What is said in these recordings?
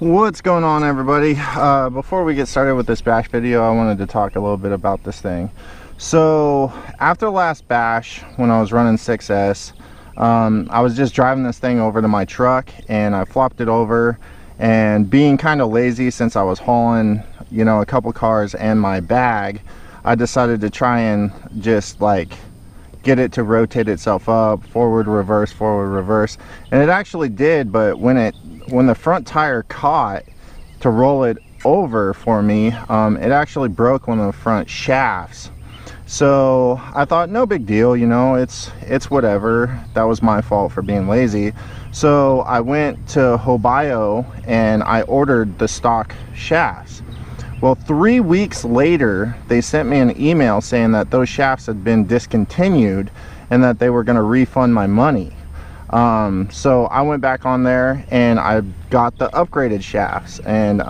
What's going on, everybody? Before we get started with this bash video, I wanted to talk a little bit about this thing. So after the last bash, when I was running 6S, I was just driving this thing over to my truck and I flopped it over, and being kind of lazy since I was hauling, you know, a couple cars and my bag, I decided to try and just like get it to rotate itself up, forward, reverse, and it actually did. But when the front tire caught to roll it over for me, it actually broke one of the front shafts. So I thought, no big deal, you know, it's whatever. That was my fault for being lazy. So I went to Hobao and I ordered the stock shafts. Well, 3 weeks later, they sent me an email saying that those shafts had been discontinued and that they were going to refund my money. So I went back on there and I got the upgraded shafts, and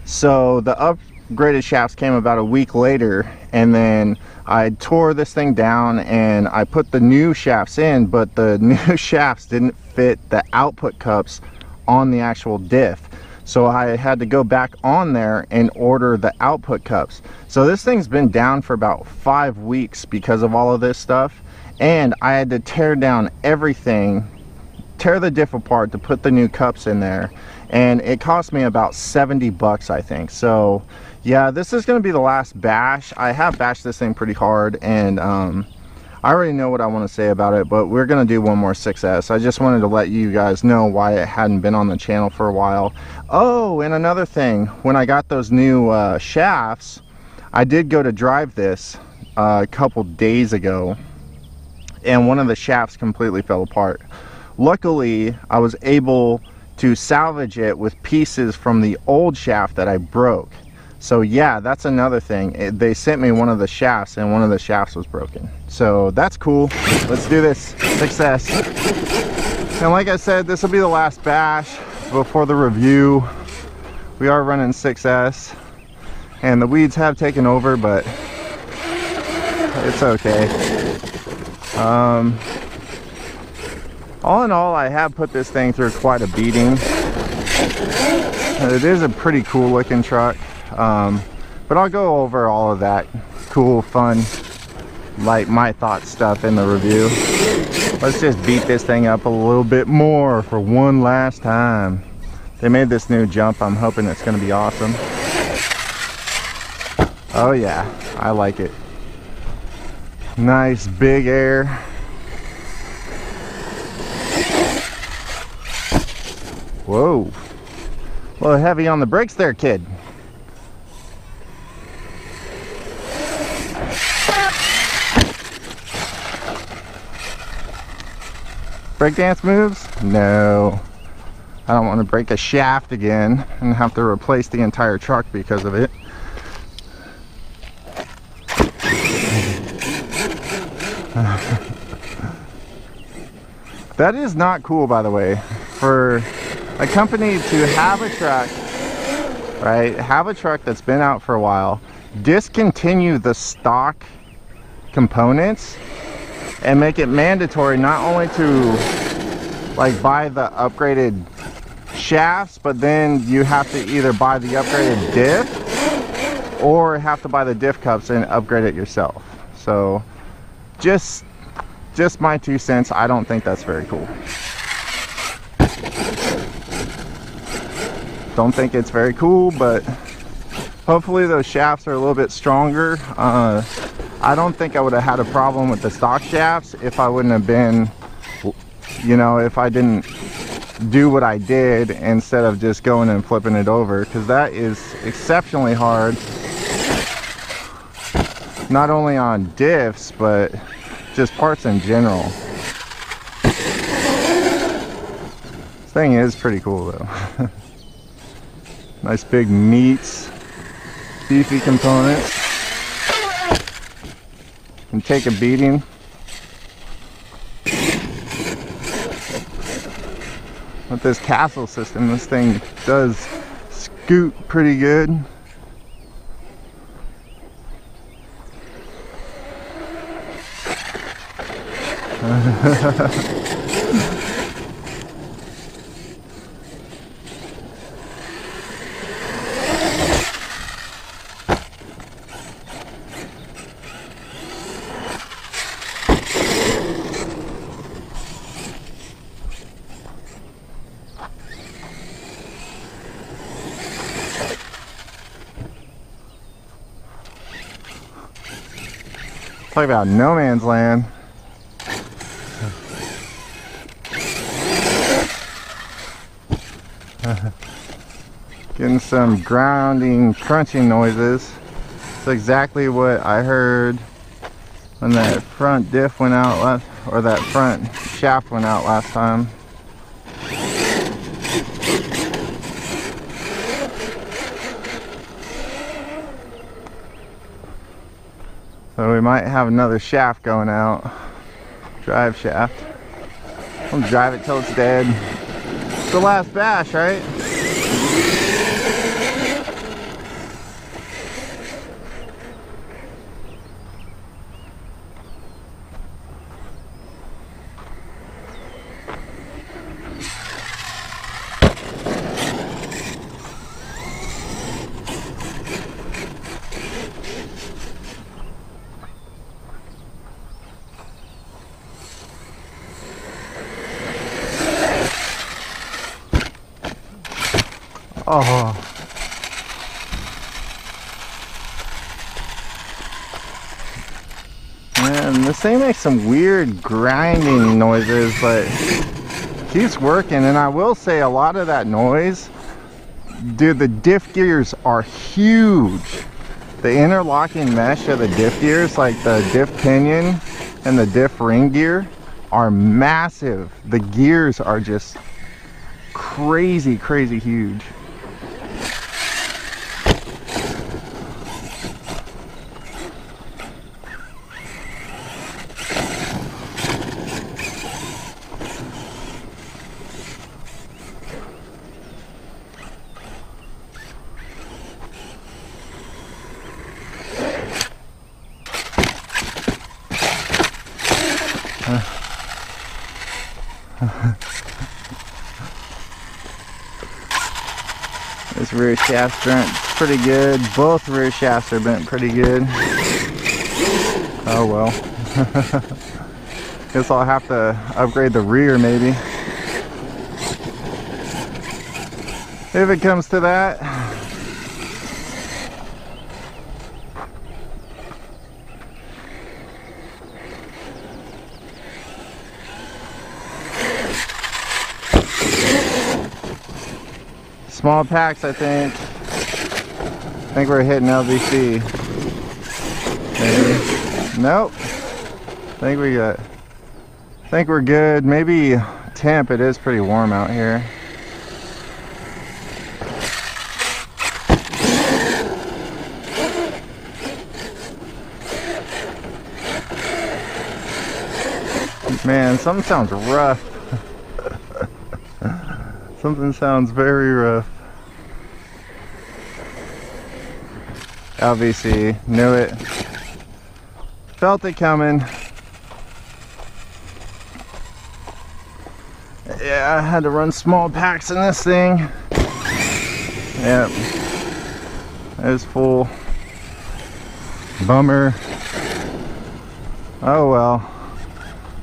so the upgraded shafts came about a week later, and then I tore this thing down and I put the new shafts in, but the new shafts didn't fit the output cups on the actual diff. So I had to go back on there and order the output cups. So this thing's been down for about 5 weeks because of all of this stuff. And I had to tear down everything, tear the diff apart to put the new cups in there. And it cost me about 70 bucks, I think. So yeah, this is gonna be the last bash. I have bashed this thing pretty hard, and I already know what I want to say about it, but we're going to do one more 6S. I just wanted to let you guys know why it hadn't been on the channel for a while. Oh, and another thing, when I got those new shafts, I did go to drive this a couple days ago, and one of the shafts completely fell apart. Luckily, I was able to salvage it with pieces from the old shaft that I broke. So yeah, that's another thing. They sent me one of the shafts and one of the shafts was broken. So that's cool. Let's do this 6S. And like I said, this will be the last bash before the review. We are running 6S and the weeds have taken over, but it's okay. All in all, I have put this thing through quite a beating. It is a pretty cool looking truck. But I'll go over all of that cool, fun, like my thoughts stuff in the review. Let's just beat this thing up a little bit more for one last time. They made this new jump. I'm hoping it's going to be awesome. Oh yeah, I like it. Nice big air. Whoa, a little heavy on the brakes there, kid. Breakdance moves? No. I don't want to break a shaft again and have to replace the entire truck because of it. That is not cool, by the way, for a company to have a truck, right? Have a truck that's been out for a while, discontinue the stock components, and make it mandatory not only to like buy the upgraded shafts, but then you have to either buy the upgraded diff or have to buy the diff cups and upgrade it yourself. So just my 2 cents. I don't think that's very cool. Don't think it's very cool, but hopefully those shafts are a little bit stronger. I don't think I would have had a problem with the stock shafts if I wouldn't have been, you know, if I didn't do what I did instead of just going and flipping it over, because that is exceptionally hard, not only on diffs but just parts in general. This thing is pretty cool though. Nice big meats, beefy components. And take a beating. With this castle system, this thing does scoot pretty good. Talk about no man's land. Getting some grounding, crunching noises. It's exactly what I heard when that front diff went out last, or that front shaft went out last time. So we might have another shaft going out. Drive shaft. I'll drive it till it's dead. It's the last bash, right? Oh. Man, this thing makes some weird grinding noises, but keeps working. And I will say a lot of that noise, dude, the diff gears are huge. The interlocking mesh of the diff gears, like the diff pinion and the diff ring gear, are massive. The gears are just crazy, crazy huge. This rear shaft's bent pretty good. Both rear shafts are bent pretty good. Oh well. Guess I'll have to upgrade the rear maybe, if it comes to that. Small packs, I think. I think we're hitting LVC. Maybe. Nope. I think we're good. Maybe temp. It is pretty warm out here. Man, something sounds rough. Something sounds very rough. LVC, knew it. Felt it coming. Yeah, I had to run small packs in this thing. Yep. It was full. Bummer. Oh well.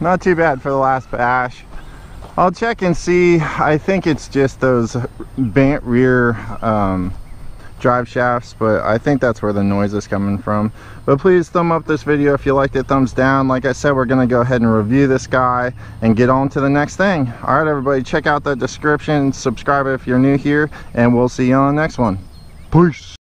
Not too bad for the last bash. I'll check and see. I think it's just those bent rear drive shafts, but I think that's where the noise is coming from. But please thumb up this video if you liked it, thumbs down. Like I said, we're gonna go ahead and review this guy and get on to the next thing. All right, everybody, check out the description, subscribe if you're new here, and we'll see you on the next one. Peace.